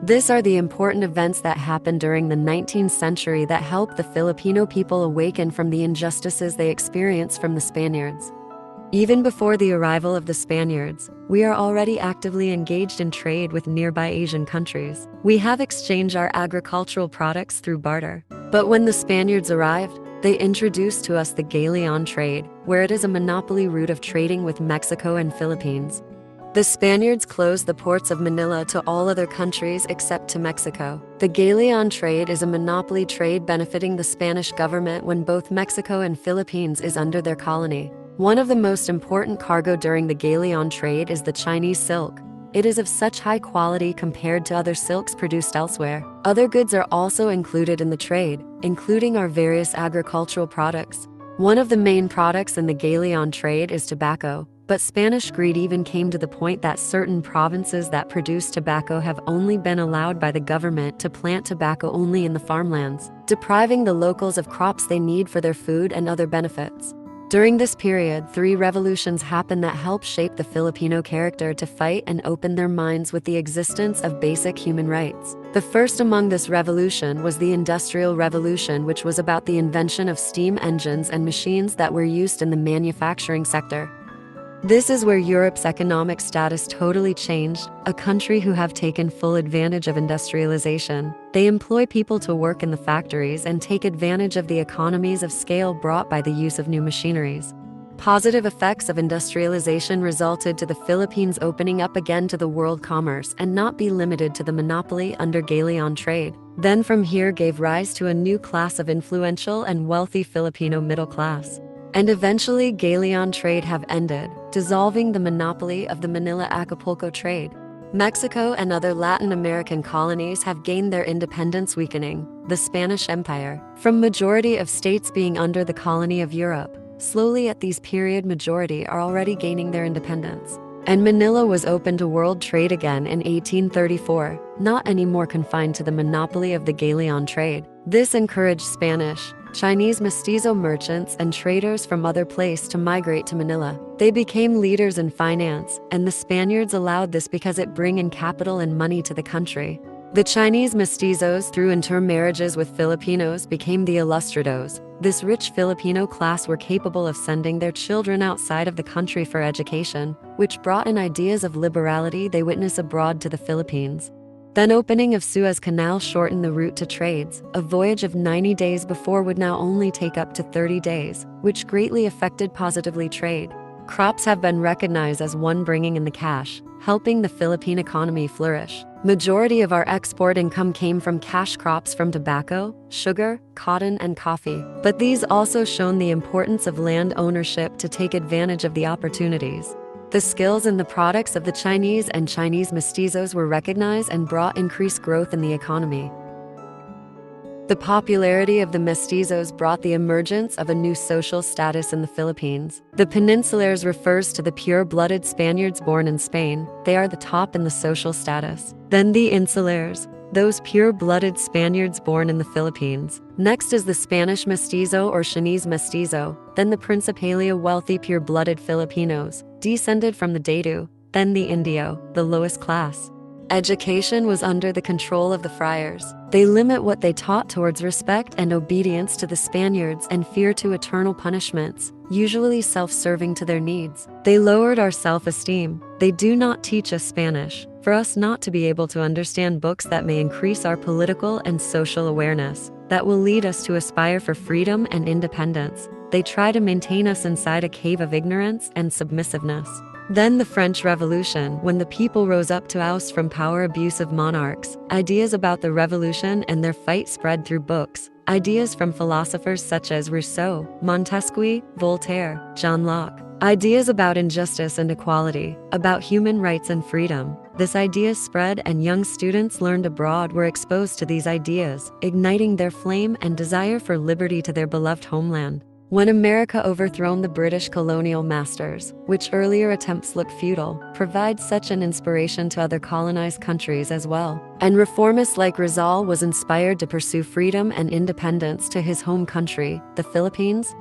These are the important events that happened during the 19th century that helped the Filipino people awaken from the injustices they experienced from the Spaniards. Even before the arrival of the Spaniards, we are already actively engaged in trade with nearby Asian countries. We have exchanged our agricultural products through barter. But when the Spaniards arrived, they introduced to us the galleon trade, where it is a monopoly route of trading with Mexico and Philippines. The Spaniards closed the ports of Manila to all other countries except to Mexico. The galleon trade is a monopoly trade benefiting the Spanish government when both Mexico and Philippines is under their colony. One of the most important cargo during the galleon trade is the Chinese silk. It is of such high quality compared to other silks produced elsewhere. Other goods are also included in the trade, including our various agricultural products. One of the main products in the galleon trade is tobacco, but Spanish greed even came to the point that certain provinces that produce tobacco have only been allowed by the government to plant tobacco only in the farmlands, depriving the locals of crops they need for their food and other benefits. During this period, 3 revolutions happened that helped shape the Filipino character to fight and open their minds with the existence of basic human rights. The first among this revolution was the Industrial Revolution, which was about the invention of steam engines and machines that were used in the manufacturing sector. This is where Europe's economic status totally changed, a country who have taken full advantage of industrialization. They employ people to work in the factories and take advantage of the economies of scale brought by the use of new machineries. Positive effects of industrialization resulted to the Philippines opening up again to the world commerce and not be limited to the monopoly under galleon trade. Then from here gave rise to a new class of influential and wealthy Filipino middle class. And eventually galleon trade have ended, dissolving the monopoly of the Manila-Acapulco trade. Mexico and other Latin American colonies have gained their independence, weakening the Spanish Empire. From majority of states being under the colony of Europe, slowly at these period majority are already gaining their independence. And Manila was open to world trade again in 1834, not anymore confined to the monopoly of the galleon trade. This encouraged Spanish, Chinese mestizo merchants and traders from other places to migrate to Manila. They became leaders in finance, and the Spaniards allowed this because it bring in capital and money to the country. The Chinese mestizos, through intermarriages with Filipinos, became the ilustrados. This rich Filipino class were capable of sending their children outside of the country for education, which brought in ideas of liberality they witness abroad to the Philippines. Then opening of Suez Canal shortened the route to trades. A voyage of 90 days before would now only take up to 30 days, which greatly affected positively trade. Crops have been recognized as one bringing in the cash, helping the Philippine economy flourish. Majority of our export income came from cash crops from tobacco, sugar, cotton, and coffee. But these also shown the importance of land ownership to take advantage of the opportunities. The skills and the products of the Chinese and Chinese mestizos were recognized and brought increased growth in the economy. The popularity of the mestizos brought the emergence of a new social status in the Philippines. The Peninsulares refers to the pure-blooded Spaniards born in Spain. They are the top in the social status. Then the Insulares, those pure-blooded Spaniards born in the Philippines. Next is the Spanish mestizo or Chinese mestizo, then the Principalia wealthy pure-blooded Filipinos, descended from the Datu, then the Indio, the lowest class. Education was under the control of the friars. They limit what they taught towards respect and obedience to the Spaniards and fear to eternal punishments, usually self-serving to their needs. They lowered our self-esteem. They do not teach us Spanish, for us not to be able to understand books that may increase our political and social awareness, that will lead us to aspire for freedom and independence. They try to maintain us inside a cave of ignorance and submissiveness. Then the French Revolution, when the people rose up to oust from power abusive monarchs. Ideas about the revolution and their fight spread through books. Ideas from philosophers such as Rousseau, Montesquieu, Voltaire, John Locke. Ideas about injustice and equality, about human rights and freedom. This idea spread and young students learned abroad were exposed to these ideas, igniting their flame and desire for liberty to their beloved homeland. When America overthrown the British colonial masters, which earlier attempts looked futile, provides such an inspiration to other colonized countries as well. And reformists like Rizal was inspired to pursue freedom and independence to his home country, the Philippines.